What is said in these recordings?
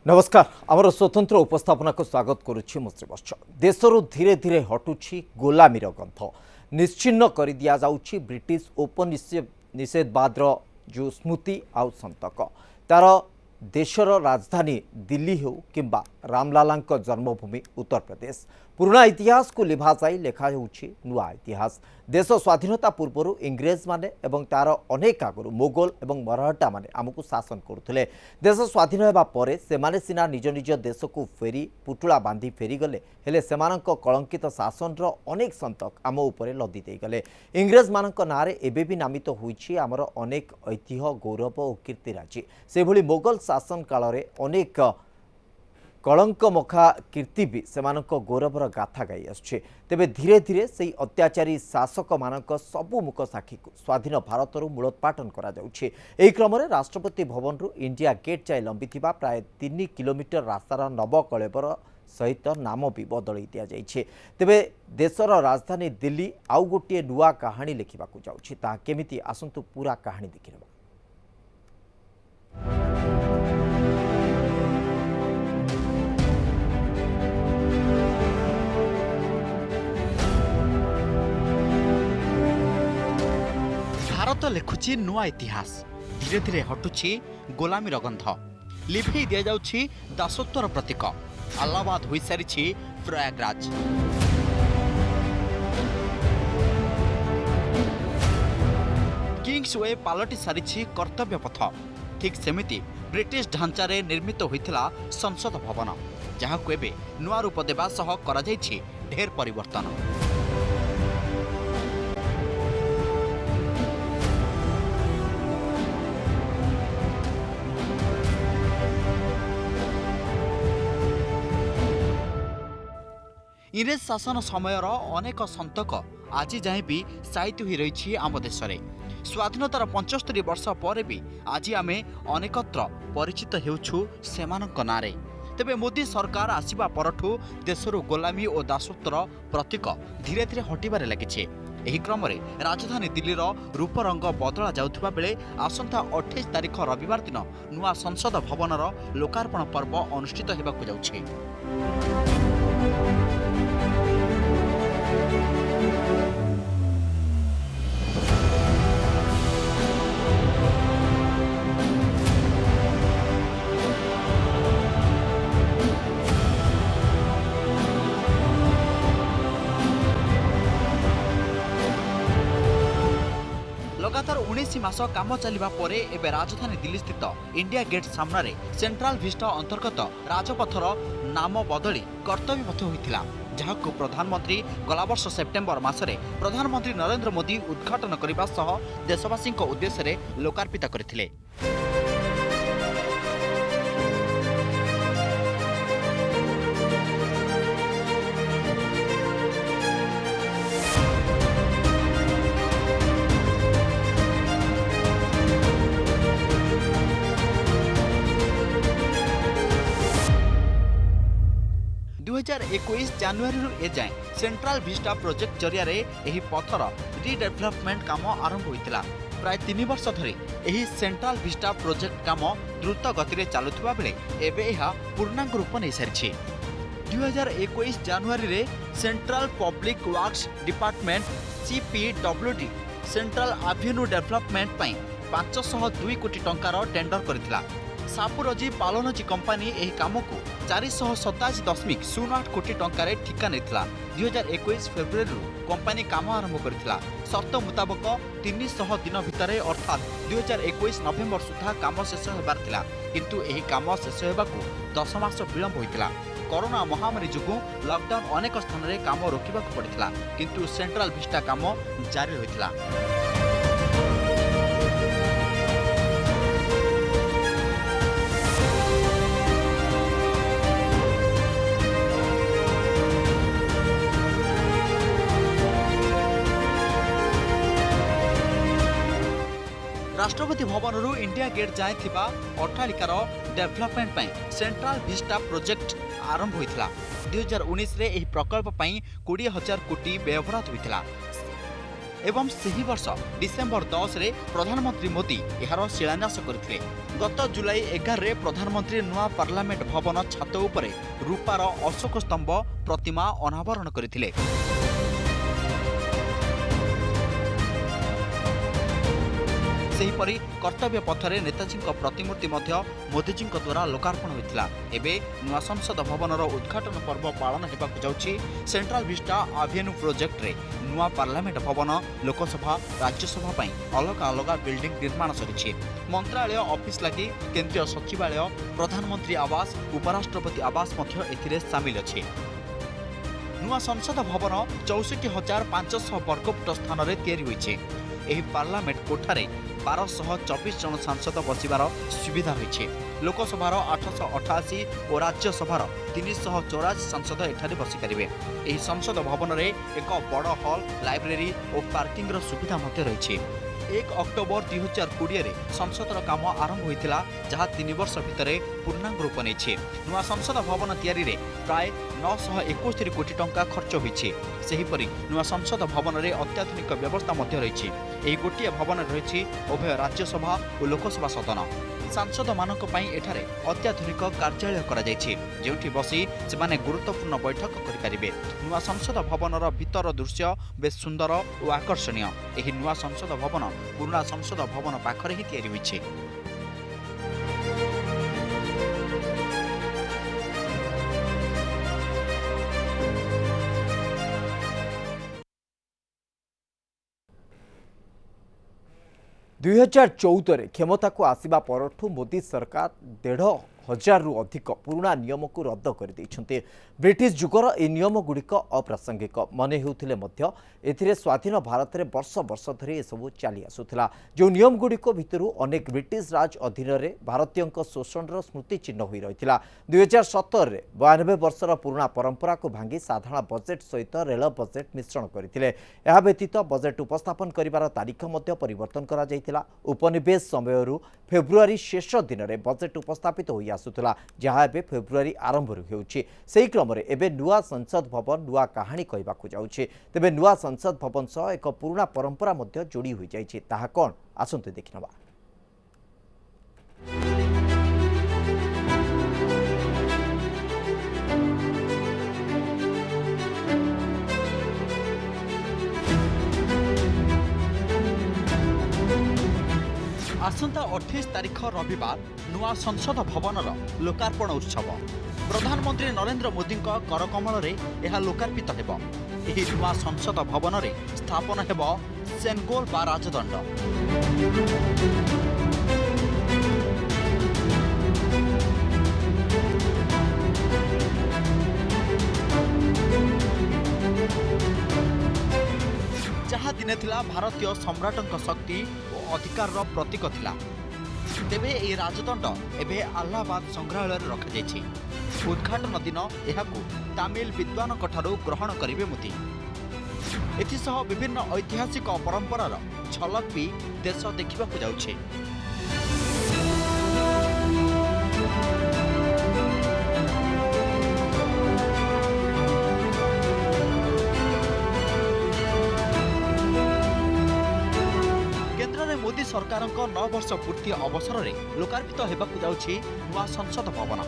नमस्कार आमर स्वतंत्र उपस्थापना को स्वागत करुच्ची मु श्रीवत्स। देशरू धीरे धीरे हटुची गोलामीर गंध निश्चिन्न कर दिया जाउची ब्रिटिश उपनिषेधवादर जो स्मृति आउ संतक तार देशर राजधानी दिल्ली हो किंबा रामलाला जन्मभूमि उत्तर प्रदेश पुराना इतिहास को लिभा जाई लेखा होउची नुआ इतिहास। देश स्वाधीनता पूर्व इंग्रेज माने एवं तार अनेक आगु मोगल एवं मराठा माने आमको शासन करुले। देश स्वाधीन होगा पर सेमाने सिना निज निज देश को फेरी पुटुला बांधी फेरी गले हेले सेमानक कलंकित शासन अनेक संतक आम उपरे लदी दे गले। इंग्रेज मानक नारे एबे भी नामित होइछि आमर अनेक ऐतिह्य गौरव और कीर्तिराजी। से भली मोगल शासन काल रे अनेक कलंक मखा कीर्ति भी सेमानक गौरवर गाथा गाई आसुछे। तेबे धीरे धीरे से अत्याचारी शासक मानक सबु मुख साक्षी को स्वाधीन भारत मूलोत्पाटन करा जाउछे। एही क्रम में राष्ट्रपति भवन रु इंडिया गेट जाए लंबिथिबा प्राय 3 किलोमीटर रास्तार नवकलेबर सहित नाम भी बदल दिया जाइछे। तेबे देशर राजधानी दिल्ली आउ गोटे नुआ कहानी लिखिबाकू जाउछि। ता केमिति आसंतु पूरा कहानी देखिनेबा। भारत लिखुची नुआ इतिहास धीरे धीरे हटुची गोलामीर गंध लिभेई दिया जाउची दासत्वर प्रतीक। अलाहाबाद होई सारिछि प्रयागराज। किंग्स वे पालटी सारिछि कर्तव्य पथ। ठीक सेमिति ब्रिटिश ढांचारे निर्मित होइथिला संसद भवन जहाको एबे नुआ रूप देबा सह करा जाइछि ढेर परिवर्तन। इंग्रेज शासन समयर अनेक संतक आज जाए भी साहित्य हो रही आम देश में। स्वाधीनतार 75 वर्ष पर भी आज आम अनेकत्र परिचित होउछु सेमानक नारे। तेबे मोदी सरकार आसिबा परठू देशरू गोलामी और दासत्वर प्रतीक धीरे धीरे हटिबारे लागिछे। एही क्रम में राजधानी दिल्लीर रूपरंग बदला जाउथिबा बेले आसंता 28 तारिख रविवार दिन नुआ संसद भवनर लोकार्पण पर्व अनुष्ठित हेबाकू जाउछे। लगातार 19 मास काम चलिबा परे एबे राजधानी दिल्ली स्थित इंडिया गेट सामने सेंट्रल विस्टा अंतर्गत राजपथर नाम बदली कर्तव्य पथ होइथिला जहाको प्रधानमंत्री गला वर्ष सेप्टेम्बर मासरे प्रधानमंत्री नरेंद्र मोदी उद्घाटन करने सह देशवासी उद्देश्य लोकार्पित करथिले। 2021 जनवरी ए जाए सेंट्रल विस्टा प्रोजेक्ट जरिया एही पथर रिडेभलपमेंट काम आरंभ होइतिला। प्राय 3 वर्ष धरी एही सेंट्रल विस्टा प्रोजेक्ट काम द्रुत गति चलुवा बेले एबे यह पूर्णांग रूप नहीं सारी। 2021 जनवरी रे central public works department CPWD central Avenue development पई 502 कोटी टंकार टेंडर करथिला। सापुरजी पालोनजी कंपनी एही काम को 487.08 कोटी टंकार ठिका नेथिला। 2021 फेब्रुआरी कंपनी काम आरंभ करथिला। शर्त मुताबक 300 दिन भितर अर्थात 2021 नवेम्बर सुधा काम शेष होबार थिला, किंतु एही काम शेष होबाकू 10 मास विलंब होइतिला। कोरोना महामारी जुगु लॉकडाउन अनेक स्थान रे काम रोकिबाकू पड़िथिला, किंतु सेंट्रल विस्टा काम जारी होइतिला। राष्ट्रपति भवन इंडिया गेट जाए थिबा अट्टालिकार डेभलपमेंट पई सेंट्रल विस्टा प्रोजेक्ट आरंभ होइथिला। 2019 रे एही प्रकल्प पई 20,000 कोटी व्यवहार होइथिला। एवं सही वर्ष डिसेम्बर 10 रे प्रधानमंत्री मोदी यार शिलान्यास करथिले। गत जुलाई 11 रे प्रधानमंत्री नुआ पार्लियामेंट भवन छात उपरे रूपार अशोक स्तंभ प्रतिमा अनावरण करथिले। सेहीपरि कर्तव्य पथरे नेताजी प्रतिमूर्ति मोदीजी द्वारा लोकार्पण होता। एवं नुआ संसद भवनर उद्घाटन पर्व पालन होगा जाउछि। सेंट्रल विस्टा एवेन्यू प्रोजेक्ट रे नुआ पार्लियामेंट भवन लोकसभा राज्यसभा पई अलग अलग बिल्डिंग निर्माण सरिछि। मंत्रालय ऑफिस लगी केंद्रीय सचिवालय प्रधानमंत्री आवास उपराष्ट्रपति आवास मध्य एथिरे शामिल अछि। नुआ संसद भवन 64,500 वर्गफुट स्थान में तैयारी होइछि। एही पार्लियामेंट कोठारे 1224 जन सांसद बसिबार सुविधा होइछि। लोकसभार 888 और राज्यसभार 384 सांसद एठारे बसी पारिबे। एही संसद भवन रे एक बड़ हॉल लाइब्रेरी और पार्किंग रो सुविधा मध्य रहिछि। 1 अक्टोबर 2020 रे संसदर काम आरंभ होइतिला, जहाँ 3 वर्ष भितर पूर्णांग रूप नेछि। नुआ संसद भवन तैयारी रे प्राय 971 कोटी टंका खर्च होइछि। सेहीपरि नुआ संसद भवन रे अत्याधुनिक व्यवस्था मध्य रहिछि। एही गोटिए भवन रहिछि उभय राज्यसभा और लोकसभा सदन। सांसद मानक पई एठारे अत्याधुनिक कार्यालय करा जायछि, जेउठी बसी सेमाने गुरुत्वपूर्ण बैठक करि पारिबे। नुआ संसद भवनर भीतर दृश्य बेस सुंदर और आकर्षणीय। एही नुआ संसद भवन पुराना संसद भवन पाखरे ही तैयारी होइछि। दुई हजार 14 क्षमता को आसवा परठू मोदी सरकार 1,500 रु अधिक पुराना नियम को रद्द कर देइछन्ते। ब्रिटिश जुगर ए नियम गुड़िक अप्रासंगिक मन हेउथिले मध्य एथिरे स्वाधीन भारत में वर्ष वर्ष धरी एसबू चली आसुथिला। जो नियम गुड़िक भितरु अनेक ब्रिटिश राज अधीन में भारतीय शोषण स्मृति चिन्ह होई रहिथिला। 2017 में 92 वर्षर पुराना परंपरा को भांगी साधारण बजेट सहित रेल बजेट मिश्रण करथिले। एहा व्यतीत बजेट उपस्थापन करिवार तारीख मध्य परिवर्तन करा जायथिला। उपनिवेश समयरु फेब्रुआरी शेष दिन में बजेट उपस्थापित होई आसुथिला, जहाँ एबे फेब्रुआरी आरंभ होउछि। सेही क्रम रे एबे नुआ संसद भवन नुआ कहानी कहबाकू जाउछि। तेबे नुआ संसद भवन सह एक पुराना परंपरा मध्य जोड़ी होई जाइछि। ताहा कोन आसंतु देखिनबा। आसंता 28 तारीख रविवार नुआ संसद भवनर लोकार्पण उत्सव। प्रधानमंत्री नरेंद्र मोदी करकमल रे यह लोकार्पित हेब। एही नुआ संसद भवन रे स्थापन हेब सेनगोल बा राजदंड। जहाँ दिने थिला भारतीय सम्राटक शक्ति और अधिकार प्रतीक थिला। तेबे ए राजदंड एबे अलाहाबाद संग्रहालय रखा जायछि। उद्घाटन दिन एहाकू तमिल विद्वान ठारू ग्रहण करिवे मोदी। एथिसह विभिन्न ऐतिहासिक परंपरार झलक भी देश देखिबाकू जाउछि। मोदी सरकार 9 वर्ष पूर्ति अवसर में लोकार्पित होगाकू जाउछि नुआ संसद भवन,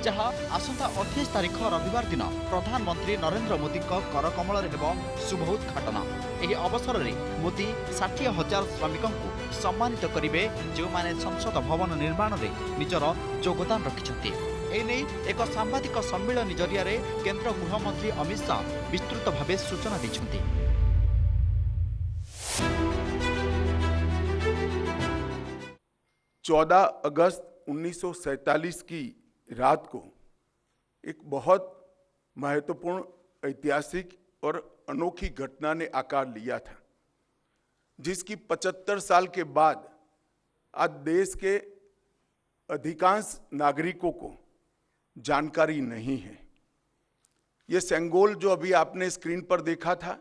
जहाँ आसंता 28 तारीख रविवार दिन प्रधानमंत्री नरेंद्र मोदी करकमल हेब शुभ उद्घाटन। यह अवसर में मोदी 60,000 श्रमिकों को सम्मानित करेंगे, जो माने संसद भवन निर्माण में निजर योगदान रखिछन्ति। एने एक सांबादिक सम्मेलन जरिया केंद्र गृहमंत्री अमित शाह विस्तृत भाव सूचना दैछन्ति। 14 अगस्त 1947 की रात को एक बहुत महत्वपूर्ण ऐतिहासिक और अनोखी घटना ने आकार लिया था, जिसकी 75 साल के बाद आज देश के अधिकांश नागरिकों को जानकारी नहीं है। ये सेंगोल जो अभी आपने स्क्रीन पर देखा था,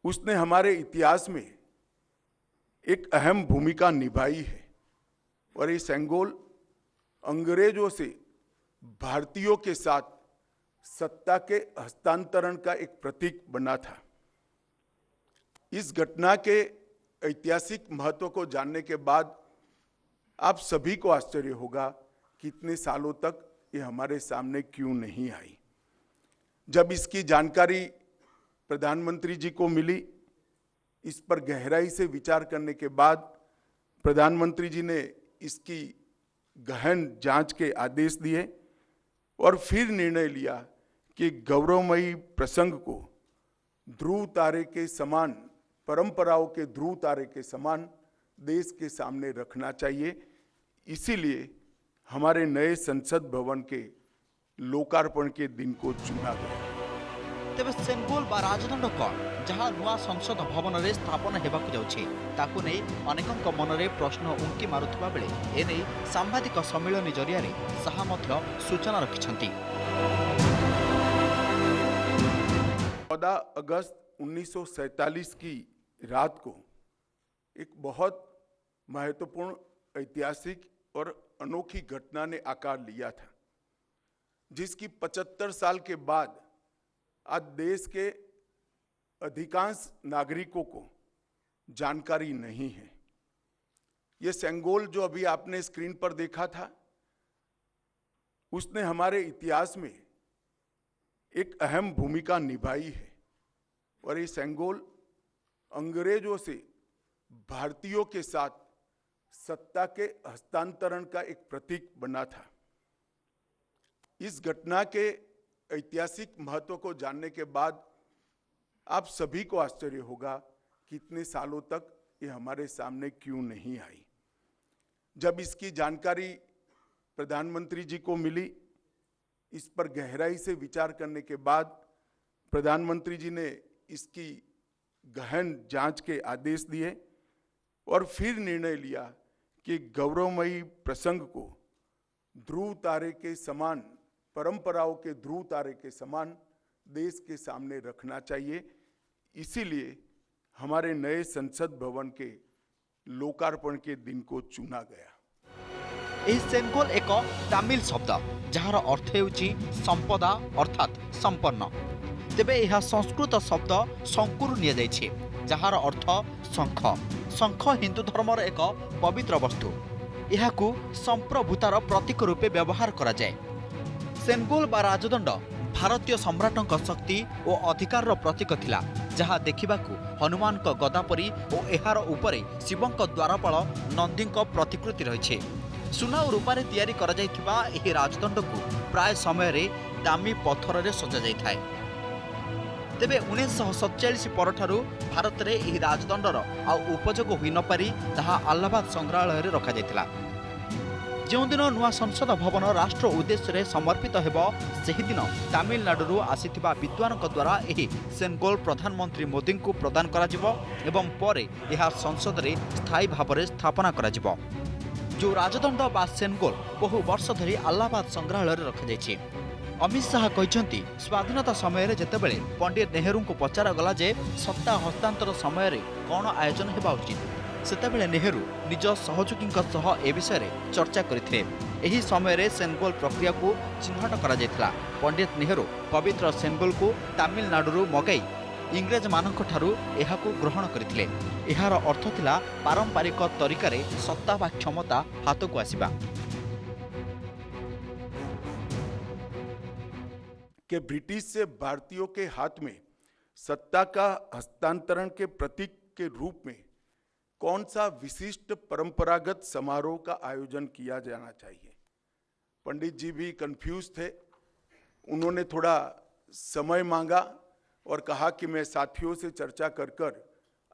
उसने हमारे इतिहास में एक अहम भूमिका निभाई है। और ये सेंगोल अंग्रेजों से भारतीयों के साथ सत्ता के हस्तांतरण का एक प्रतीक बना था। इस घटना के ऐतिहासिक महत्व को जानने के बाद आप सभी को आश्चर्य होगा कि इतने सालों तक ये हमारे सामने क्यों नहीं आई। जब इसकी जानकारी प्रधानमंत्री जी को मिली, इस पर गहराई से विचार करने के बाद प्रधानमंत्री जी ने इसकी गहन जांच के आदेश दिए और फिर निर्णय लिया कि गौरवमयी प्रसंग को ध्रुव तारे के समान, परंपराओं के ध्रुव तारे के समान देश के सामने रखना चाहिए। इसीलिए हमारे नए संसद भवन के लोकार्पण के दिन को चुना गया। तेबे सेनगोल बा राजदंड कौन जहाँ नुआ संसद भवन में स्थापन हेबाकु जाउछि ताकु नै अनेकଙ୍କ मनरे प्रश्न उंकी मारुथबा बेले एनै सांबादिक सम्मेलन जरिया रे साहा मध्य सूचना रखिछंती। 14 अगस्त 1947 की रात को एक बहुत महत्वपूर्ण, ऐतिहासिक और अनोखी घटना ने आकार लिया था, जिसकी 75 साल के बाद आज देश के अधिकांश नागरिकों को जानकारी नहीं है। ये सेंगोल जो अभी आपने स्क्रीन पर देखा था, उसने हमारे इतिहास में एक अहम भूमिका निभाई है और ये सेंगोल अंग्रेजों से भारतीयों के साथ सत्ता के हस्तांतरण का एक प्रतीक बना था। इस घटना के ऐतिहासिक महत्व को जानने के बाद आप सभी को आश्चर्य होगा कि इतने सालों तक ये हमारे सामने क्यों नहीं आई। जब इसकी जानकारी प्रधानमंत्री जी को मिली, इस पर गहराई से विचार करने के बाद प्रधानमंत्री जी ने इसकी गहन जांच के आदेश दिए और फिर निर्णय लिया कि गौरवमयी प्रसंग को ध्रुव तारे के समान, परंपराओं के ध्रुव तारे के समान देश के सामने रखना चाहिए। इसीलिए हमारे नए संसद भवन के लोकार्पण के दिन को चुना गया। एही सेनगोल एक तमिल शब्द जार अर्थ हेउछि संपदा अर्थात संपन्न। तेबे यह संस्कृत शब्द शंकुरु निया जाइछि जार अर्थ शंख। शंख हिंदू धर्मर एक पवित्र वस्तु। यहाकू संप्रभुतार प्रतीक रूपे व्यवहार करा जाए। सेनगोल बा राजदंड भारतीय सम्राटक शक्ति और अधिकार प्रतीक थिला, जहाँ देखिबाकू हनुमान गदा परी और एहार उपरे शिवंक द्वारपाल नंदी प्रतिकृति रही। सुना और रूपारे तैयारी करा जाइथिबा एही राजदंड को प्राय समय रे दामी पत्थर रे सजा जाइथाय। तेबे 1947 परठारु भारत रे एही राजदंडर आ उपयोग होई न पारी ताहा अलाहाबाद संग्रहालय रे रखा जाइथिला। जो दिन नुआ संसद भवन राष्ट्र उद्देश्य रे समर्पित हेब, सेही दिन तमिलनाडु आसीथिबा विद्वानक द्वारा एही सेनगोल प्रधानमंत्री मोदी को प्रदान करा जिवो एवं परे एहा संसद रे स्थायी भाव में स्थापना करा जिवो। जो राजदंड बा सेनगोल बहु वर्ष धरी अलाहाबाद संग्रहालय रे रखा जाइछि। अमित शाह कहते स्वाधीनता समय जेतेबेले पंडित नेहरू को पचारा गला जे सत्ता हस्तांतर समय रे कौन आयोजन हेबा उचित, सेतेबेले नेहरू निज सहयोगी सह ए विषय रे चर्चा करथिले। एही समय रे सेनगोल प्रक्रिया को चिन्हट करा जायथिला। पंडित नेहरू पवित्र सेनगोल को तमिलनाडु मगाई इंग्रेज मानक ठारू एहाकू ग्रहण करथिले। एहार अर्थ थिला पारंपरिक तरीका रे सत्ता वा क्षमता हाथ को आसीबा। कि ब्रिटिश से भारतीयों के हाथ में सत्ता का हस्तांतरण के प्रतीक के रूप में कौन सा विशिष्ट परंपरागत समारोह का आयोजन किया जाना चाहिए। पंडित जी भी कंफ्यूज थे। उन्होंने थोड़ा समय मांगा और कहा कि मैं साथियों से चर्चा कर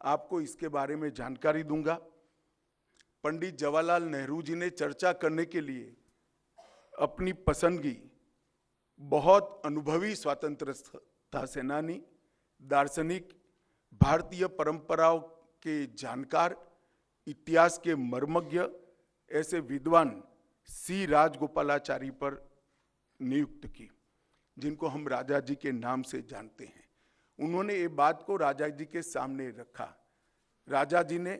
आपको इसके बारे में जानकारी दूंगा। पंडित जवाहरलाल नेहरू जी ने चर्चा करने के लिए अपनी पसंदगी बहुत अनुभवी स्वतंत्रता सेनानी, दार्शनिक, भारतीय परंपराओं के जानकार, इतिहास के मर्मज्ञ ऐसे विद्वान सी राजगोपालाचारी पर नियुक्त की, जिनको हम राजा जी के नाम से जानते हैं। उन्होंने ये बात को राजा जी के सामने रखा। राजा जी ने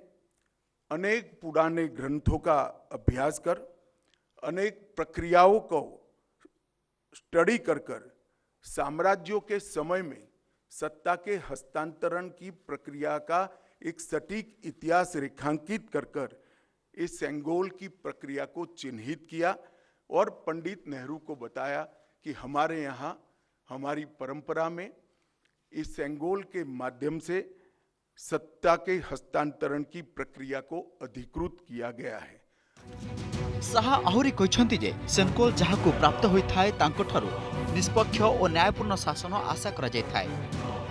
अनेक पुराने ग्रंथों का अभ्यास कर, अनेक प्रक्रियाओं को स्टडी कर साम्राज्यों के समय में सत्ता के हस्तांतरण की प्रक्रिया का एक सटीक इतिहास रेखांकित कर इस सेंगोल की प्रक्रिया को चिन्हित किया और पंडित नेहरू को बताया कि हमारे यहाँ हमारी परंपरा में इस सेंगोल के माध्यम से सत्ता के हस्तांतरण की प्रक्रिया को अधिकृत किया गया है। साहा आहुरी कहते जे सेंकोल जहां प्राप्त होता है तांकोठारु निष्पक्ष और न्यायपूर्ण शासन आशा करा जाय थाए।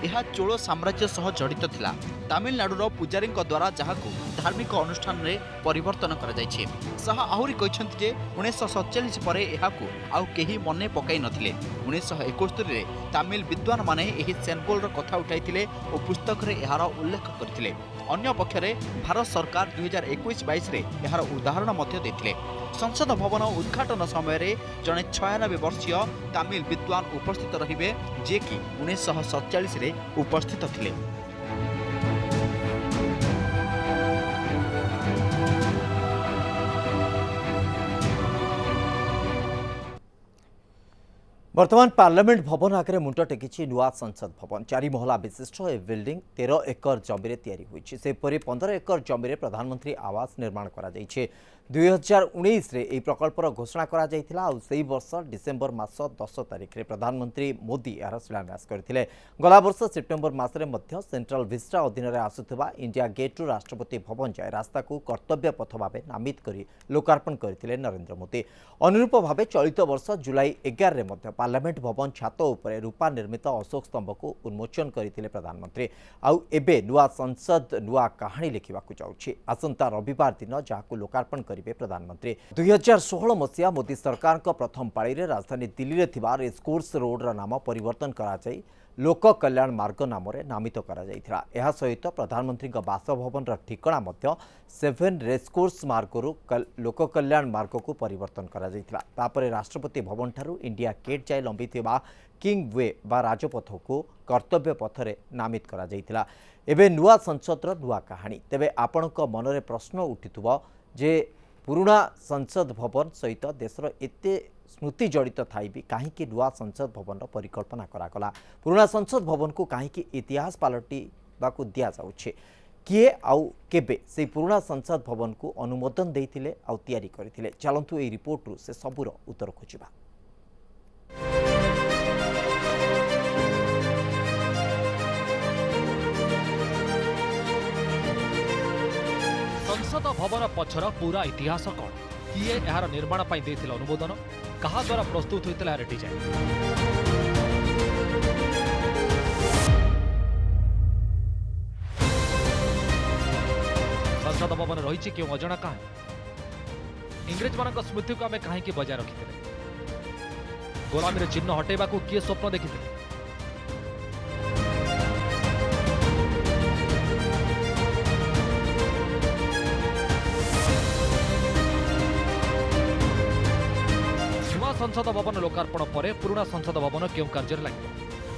यह चोल साम्राज्य सह जड़ित थिला। तमिलनाडुर पुजारी द्वारा जहां धार्मिक अनुष्ठान रे परिवर्तन करा जायछि। साहा आहुरी कहते जे 1947 पर एहाकू आउ केही मने पकाई नथिले। 1971 रे तमिल विद्वान माने एही सेंकोल कथा उठाइथिले और पुस्तक रे एहार उल्लेख करथिले। अन्य पक्षरे भारत सरकार 2021-22 रे एहार उदाहरण मध्य देथिले। संसद भवन उद्घाटन समय जड़े 96 वर्षीय तमिल विद्वान उपस्थित रहिबे जे कि 1947 रे उपस्थित थिले। वर्तमान पार्लियामेंट भवन आगे मुंड टेकी नुआ संसद भवन 4 महला विशिष्ट ए बिल्डिंग 13 एकर जमी तैयारी होईछि। सेपरि 15 एकर जमी प्रधानमंत्री आवास निर्माण करा जायछि। 2019 रे एही प्रकल्पर घोषणा करा जायथिला आ सेही वर्ष डिसेंबर मास 10 तारिख रे प्रधानमंत्री मोदी यार शिलान्यास करथिले। गला वर्ष सेप्टेम्बर मासरे मध्य सेंट्रल विस्टा अधीन रे आसुथिबा इंडिया गेट रु राष्ट्रपति भवन जाय रास्ता को कर्तव्य पथ भाबे नामित करी लोकार्पण करथिले नरेंद्र मोदी। अनुरूप भाबे चलित वर्ष जुलाई 11 रे मध्य पार्लियामेंट भवन छात उपरे रूपा निर्मित अशोक स्तंभ को उन्मोचन करथिले प्रधानमंत्री। आउ एबे नुआ संसद नुआ कहानी लिखिबाकू जाउछि। आसंता रविवार दिन जाहाकू लोकार्पण करिवे प्रधानमंत्री। 2016 मसिया मोदी सरकार का प्रथम पाड़ी रे राजधानी दिल्ली रे थिबा रेसकोर्स रोड रा नाम परिवर्तन करा जाई लोक कल्याण मार्ग नाम नामित करा जायथिला। एहा सहित प्रधानमंत्री बासभवन ठिकणा मध्य 7 रेसकोर्स मार्ग रु लोक कल्याण मार्ग को परिवर्तन करा जायथिला। तापरे राष्ट्रपति भवन ठारू इंडिया गेट जाय लंबी थिबा किंग वे बा राजपथ को कर्तव्य पथरे नामित करा जायथिला। एबे नुआ संसद रो नुआ कहानी। तेबे आपणक मनरे प्रश्न उठिथुबो जे पुराना संसद भवन सहित देशर एते स्मृति जड़ित थाई भी कहीं नुआ संसद भवन परिकल्पना करागला। पुराना संसद भवन को कहीं इतिहास पलटिबाकू दि जाउछे। किए आउ केबे से पुराना संसद भवन को अनुमोदन देइथिले आउ तैयारी करथिले। चलंतु ए रिपोर्ट रु से सबुर उत्तर खोजिबा। संसद भवन पछर पूरा इतिहास कौन, किए यार निर्माण पाई देथिला अनुमोदन, कहा द्वारा प्रस्तुत होइतिला यार डिजाइन। संसद भवन रही क्यों अजଣା कहानी। इंग्रेज मान स्मृति को आम कहीं बजाय रखी गोलामी चिन्ह हटेबा किए स्वप्न देखी। संसद भवन लोकार्पण पर पुराना संसद भवन क्यों कार्य लगे।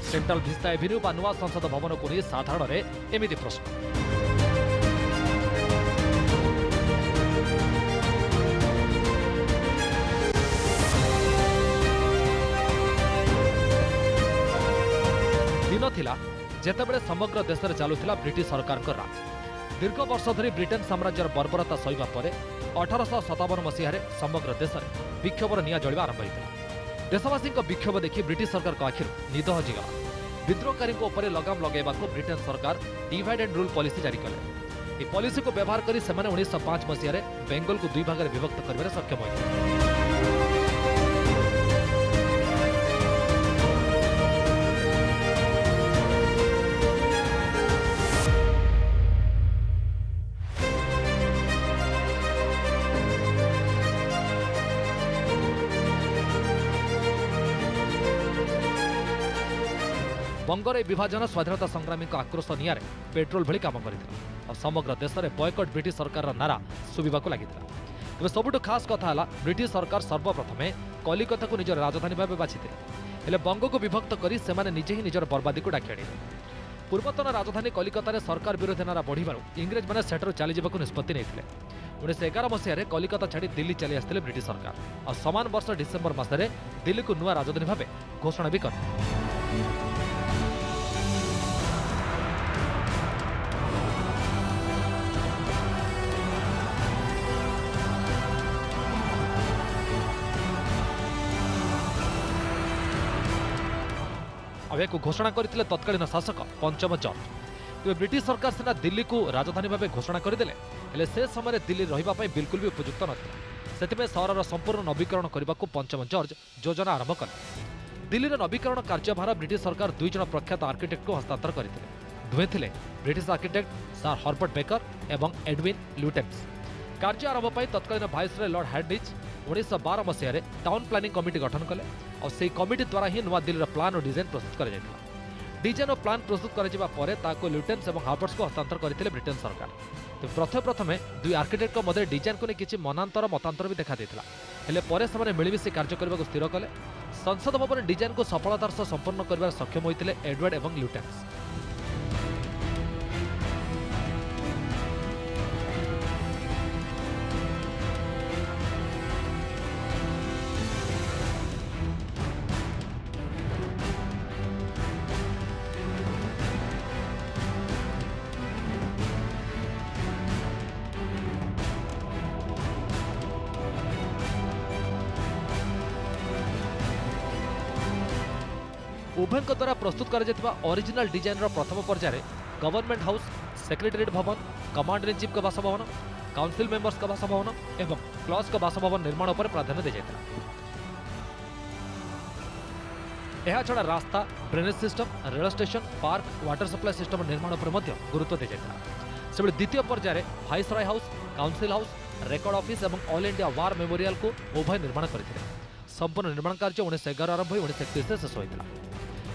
सेंट्रल विस्टा एवेन्यू बा नुआ संसद भवन को नहीं साधारण एमती प्रश्न। दिन थिला जेतेबेले समग्र देश में चलुथिला ब्रिटिश सरकार का राज। दीर्घ वर्ष धरी ब्रिटेन साम्राज्यर बर्बरता सहिबा परे 1857 मसीह समग्र देश में विक्षोभर निया जलिबा आरंभ होता। देशवासी विक्षोभ देखि ब्रिटिश सरकार आखिर निद हजिगला। विद्रोहकारी लगाम लगेगा ब्रिटेन सरकार डिवाइड एंड रूल पॉलिसी जारी कले। यह पॉलिसी को व्यवहार कर 1905 मसीह बेंगल को 2 भाग में विभक्त कर सक्षम होते। बंगर विभाजन स्वाधीनता संग्रामी आक्रोश निआरे पेट्रोल भली काम करथिला और समग्र देश में बॉयकट ब्रिटिश सरकार नारा शुभिबाकू लागिथिला। तेज सबुठ खास कथा है ब्रिटिश सरकार सर्वप्रथमे कलिकता को निजर राजधानी भाव बाछिथिले। हेले बंग को विभक्त करी सेमाने निजे ही निजर बर्बादी को डाकी आनिले। पूर्वतन राजधानी कलिकतार सरकार विरोधी नारा बढ़िबारु इंग्रेज माने सेठारु चली जाबाकू निष्पत्ति नेइथिले। 1911 मसीह कलिकता छाड़ी दिल्ली चली आसते ब्रिटिश सरकार और समान वर्ष डिसेम्बर मासरे दिल्ली को नुआ राजधानी भाव घोषणा भी कर। अब एक घोषणा करते तत्कालीन शासक पंचम जॉर्ज। तेज ब्रिटिश सरकार सीना दिल्ली को राजधानी भाव घोषणा करदे हेले से समय दिल्ली रही बिल्कुल भी उपयुक्त नथिला। से सहरर संपूर्ण नवीकरण करने को पंचम जॉर्ज योजना आरंभ कले। दिल्लीर नवीकरण कार्यभार ब्रिटिश सरकार 2 जन प्रख्यात आर्किटेक्ट को हस्तांतर करते। दुहें थे British architect sir Herbert baker एवं एडविन ल्यूटेन्स। कार्य आरंभ पर तत्कालीन भाइसरय लॉर्ड हैडिच 1912 मसीह टाउन प्लानिंग कमिटी गठन कले और से कमिटी द्वारा ही नुआ दिल्लीर प्लान और डिजाइन प्रस्तुत कर डिजाइन और प्लान प्रस्तुत कर ल्यूटेन्स और हार्बर्ट्स को हस्तांतर करते ब्रिटेन सरकार। तो प्रथमे 2 आर्किटेक्ट मध्य डिजाइन को किसी मनांतर मतांतर भी देखा हेले मिलमिशी कार्य करने को स्थिर कले। संसद भवन डिजाइन को सफलतार सह संपन्न कर सक्षम होते एडवर्ड और ल्यूटेन्स। उभय द्वारा प्रस्तुत ओरिजिनल डिजाइन प्रथम पर्यायर गवर्नमेंट हाउस, सेक्रेटेरिएट भवन, कमांडर इन चीफ का बासभवन, काउंसिल मेंबर्स का बासभवन एवं क्लॉज का बासभवन निर्माण पर प्राधान्य दी जाता। यह छड़ा रास्ता, drainage system, rail station, park, water supply system निर्माण पर गुरुत्व दी जाता। से द्वितीय पर्यायर viceroy house, council house, record office और ऑल इंडिया वार मेमोरियल को उभय निर्माण करते। संपूर्ण निर्माण कार्य 1911 आरंभ हो 1931 शेष होता।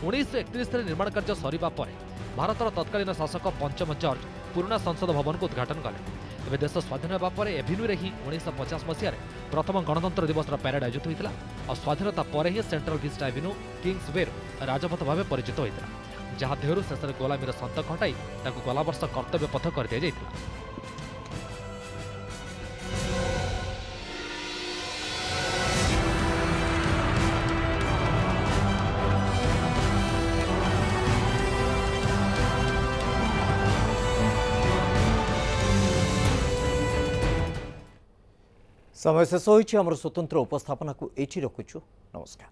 1931 निर्माण कार्य सरिबा परे भारतर तत्कालीन शासक पंचम जॉर्ज पुराना संसद भवन को उद्घाटन कले। तेज देश स्वाधीन होगा पर एभिन्यू ही 1950 मसीह प्रथम गणतंत्र दिवस पैरेड आयोजित होता और स्वाधीनता पर ही सेंट्रल विस्टा एभिन्यू किंग्स वे राजपथ भाव परिचित होता, जहाँ देहरु शेष गोलामीर संतक हटाई गला वर्ष कर्तव्य पथ कर दि जाइथिला। समय शेष होइछि। हमर स्वतंत्र उपस्थापना को एठी रखुछु। नमस्कार।